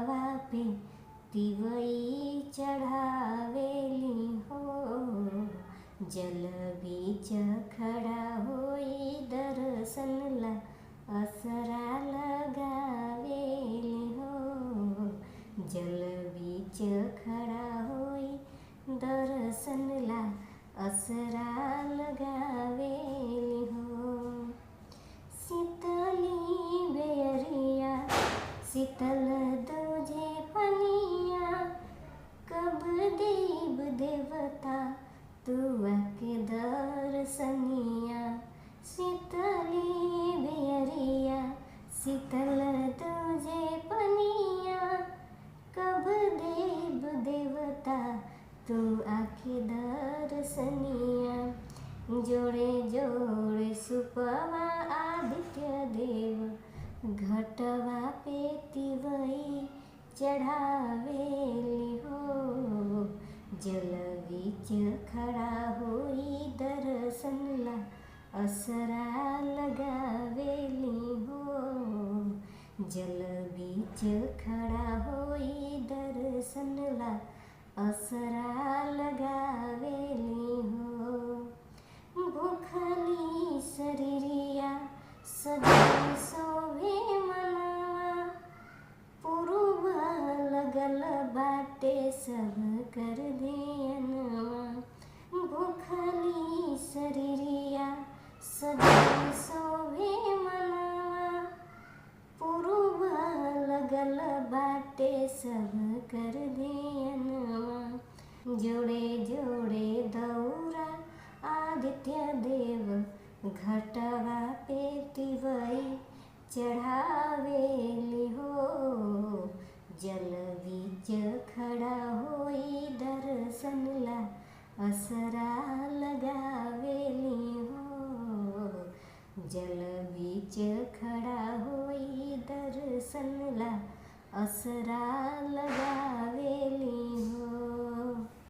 घटवा पे तिवई चढ़ावेली हो। जल बीच खड़ा होई दर्शन ला असरा लगावेली हो। जल बीच खड़ा होई दर्शन ला असरा लगावेली हो। शीतली बेरिया शीतल दूजे पनिया, कब देव देवता तू आके दर्शनिया। शीतली बेरिया शीतल दूजे पनिया, कब देव देवता तू आके दर्शनिया। जोड़े जोड़े सुपवा आदित्य देव घटवा पे तिवई चढ़ावेली हो। जल बीच खड़ा होई दर्शन ला असरा लगावेली हो। जल बीच खड़ा होई दर्शन ला असरा लगावेली हो। भूखली शरीरिया सजल सोवे मनवा, पूर्व लगल बाटे सब कर ध्यानवा। भूखली शरीरिया सजल सोवे मनवा, पूर्व लगल बाटे सब कर ध्यानवा। जोड़े जोड़े दौरा आदित्य देव घटवा पे तिवई चढ़ावेली हो। जल बीच खड़ा होई दर्शन ला असरा लगावेली हो। जल बीच खड़ा होई दर्शन ला असरा लगावेली हो।